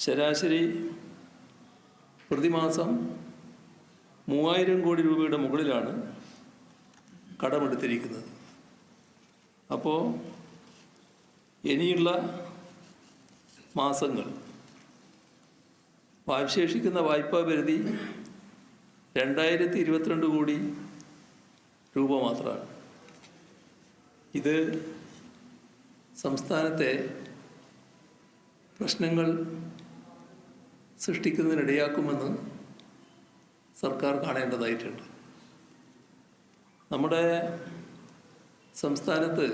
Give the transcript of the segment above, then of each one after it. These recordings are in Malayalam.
ശരാശരി പ്രതിമാസം 3000 കോടി രൂപയുടെ മുകളിലാണ് കടമെടുത്തിരിക്കുന്നത്. അപ്പോൾ ഇനിയുള്ള മാസങ്ങൾ അവശേഷിക്കുന്ന വായ്പാ പരിധി 2022 കോടി രൂപ മാത്രമാണ്. ഇത് സംസ്ഥാനത്തെ പ്രശ്നങ്ങൾ സൃഷ്ടിക്കുന്നതിനിടയാക്കുമെന്ന് സർക്കാർ കാണേണ്ടതായിട്ടുണ്ട്. നമ്മുടെ സംസ്ഥാനത്ത്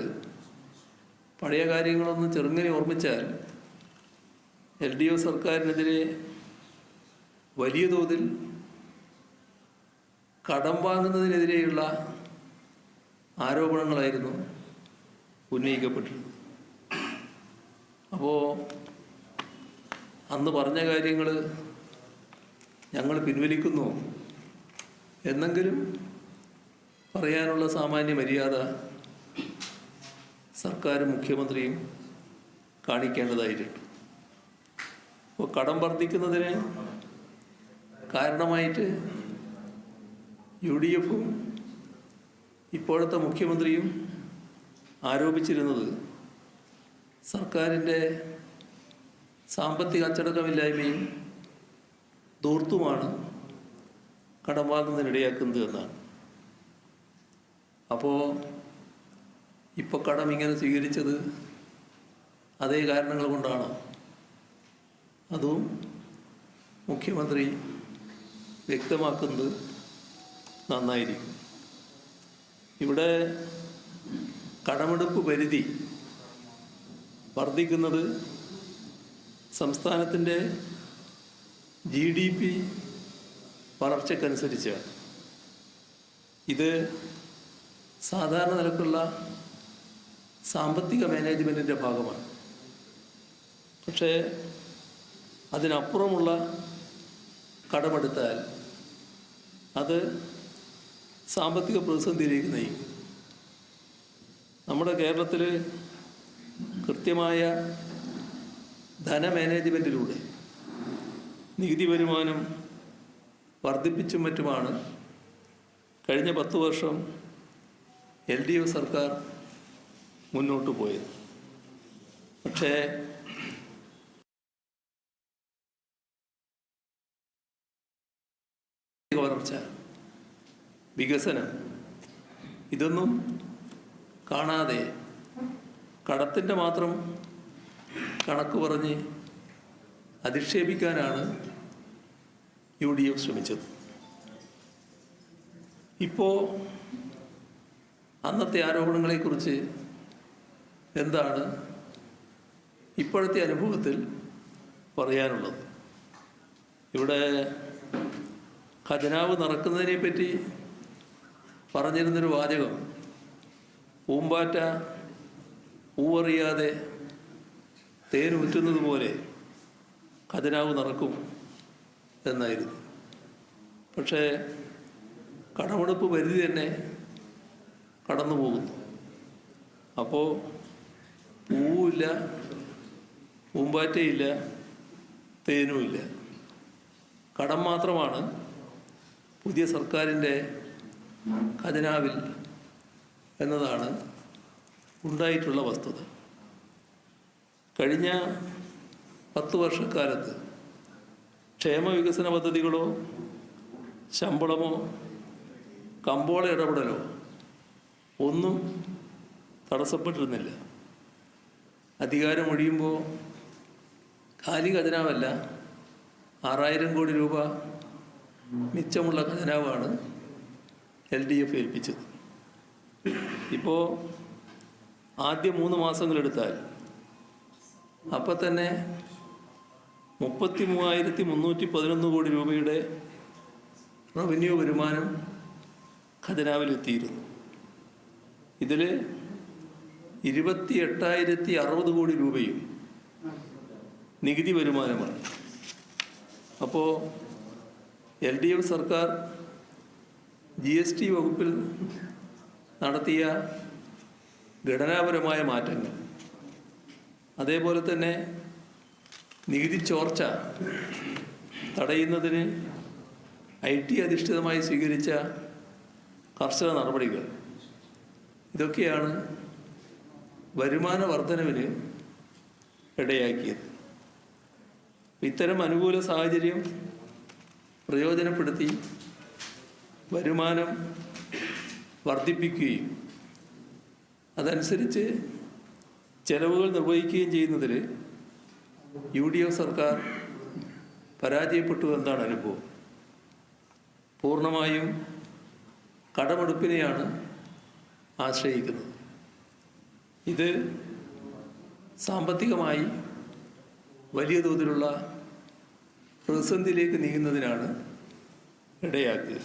പഴയ കാര്യങ്ങളൊന്ന് ചെറുങ്ങനെ ഓർമ്മിച്ചാൽ LDF സർക്കാരിനെതിരെ വലിയ തോതിൽ കടം വാങ്ങുന്നതിനെതിരെയുള്ള ആരോപണങ്ങളായിരുന്നു ഉന്നയിക്കപ്പെട്ടിരുന്നത്. അപ്പോൾ അന്ന് പറഞ്ഞ കാര്യങ്ങൾ ഞങ്ങൾ പിൻവലിക്കുന്നു എന്നെങ്കിലും പറയാനുള്ള സാമാന്യ മര്യാദ സർക്കാരും മുഖ്യമന്ത്രിയും കാണിക്കേണ്ടതായിട്ടുണ്ട്. അപ്പോൾ കടം വർദ്ധിക്കുന്നതിന് കാരണമായിട്ട് UDFും ഇപ്പോഴത്തെ മുഖ്യമന്ത്രിയും ആരോപിച്ചിരുന്നത് സർക്കാരിൻ്റെ സാമ്പത്തിക അച്ചടക്കമില്ലായ്മയും ധൂർത്തുമാണ് കടം വാങ്ങുന്നതിനിടയാക്കുന്നത് എന്നാണ്. അപ്പോൾ ഇപ്പോൾ കടം ഇങ്ങനെ സ്വീകരിച്ചത് അതേ കാരണങ്ങൾ കൊണ്ടാണോ? അതും മുഖ്യമന്ത്രി വ്യക്തമാക്കുന്നത് നന്നായിരിക്കും. ഇവിടെ കടമെടുപ്പ് പരിധി വർദ്ധിക്കുന്നത് സംസ്ഥാനത്തിൻ്റെ GDP വളർച്ചയ്ക്കനുസരിച്ചാണ്. ഇത് സാധാരണ നിലക്കുള്ള സാമ്പത്തിക മാനേജ്മെൻറ്റിൻ്റെ ഭാഗമാണ്. പക്ഷേ അതിനപ്പുറമുള്ള കടമെടുത്താൽ അത് സാമ്പത്തിക പ്രതിസന്ധിയിലേക്ക് നയിക്കും. നമ്മുടെ കേരളത്തിൽ കൃത്യമായ ധനമാനേജ്മെൻറ്റിലൂടെ നികുതി വരുമാനം വർദ്ധിപ്പിച്ചും മറ്റുമാണ് കഴിഞ്ഞ 10 വർഷം LDF സർക്കാർ മുന്നോട്ട് പോയത്. പക്ഷേ വളർച്ച, വികസനം ഇതൊന്നും കാണാതെ കടത്തിൻ്റെ മാത്രം കണക്ക് പറഞ്ഞ് അധിക്ഷേപിക്കാനാണ് UDF ശ്രമിച്ചത്. ഇപ്പോൾ അന്നത്തെ ആരോപണങ്ങളെക്കുറിച്ച് എന്താണ് ഇപ്പോഴത്തെ അനുഭവത്തിൽ പറയാനുള്ളത്? ഇവിടെ ഖജനാവ് നിറക്കുന്നതിനെപ്പറ്റി പറഞ്ഞിരുന്നൊരു വാചകം പൂമ്പാറ്റ പൂവറിയാതെ തേനൂറ്റുന്നത് പോലെ ഖജനാവ് നിറക്കും എന്നായിരുന്നു. പക്ഷേ കടമെടുപ്പ് പരിധി തന്നെ കടന്നു പോകുന്നു. അപ്പോൾ പൂവുമില്ല, പൂമ്പാറ്റയില്ല, തേനുമില്ല. കടം മാത്രമാണ് പുതിയ സർക്കാരിൻ്റെ ഖജനാവിൽ എന്നതാണ് ഉണ്ടായിട്ടുള്ള വസ്തുത. കഴിഞ്ഞ 10 വർഷക്കാലത്ത് ക്ഷേമവികസന പദ്ധതികളോ ശമ്പളമോ കമ്പോള ഇടപെടലോ ഒന്നും തടസ്സപ്പെട്ടിരുന്നില്ല. അധികാരമൊഴിയുമ്പോൾ ഖാലി ഖജനാവല്ല, 6000 കോടി രൂപ മിച്ചമുള്ള ഖജനാവാണ് LDF ഏൽപ്പിച്ചത്. ഇപ്പോൾ ആദ്യ 3 മാസങ്ങളെടുത്താൽ അപ്പം തന്നെ 33,311 കോടി രൂപയുടെ റവന്യൂ വരുമാനം ഖജനാവിലെത്തിയിരുന്നു. ഇതിൽ 28,060 കോടി രൂപയും നികുതി വരുമാനമാണ്. അപ്പോൾ LDF സർക്കാർ GST വകുപ്പിൽ നടത്തിയ ഘടനാപരമായ മാറ്റങ്ങൾ, അതേപോലെ തന്നെ നികുതി ചോർച്ച തടയുന്നതിന് IT അധിഷ്ഠിതമായി സ്വീകരിച്ച കർശന നടപടികൾ, ഇതൊക്കെയാണ് വരുമാന വർധനവിന് ഇടയാക്കിയത്. ഇത്തരം അനുകൂല സാഹചര്യം പ്രയോജനപ്പെടുത്തി വരുമാനം വർദ്ധിപ്പിക്കുകയും അതനുസരിച്ച് ചെലവുകൾ നിർവഹിക്കുകയും ചെയ്യുന്നതിൽ UDF സർക്കാർ പരാജയപ്പെട്ടു എന്നാണ് അനുഭവം. പൂർണ്ണമായും കടമെടുപ്പിനെയാണ് ആശ്രയിക്കുന്നത്. ഇത് സാമ്പത്തികമായി വലിയ തോതിലുള്ള പ്രതിസന്ധിയിലേക്ക് നീങ്ങുന്നതിനാണ് ഇടയാക്കുക.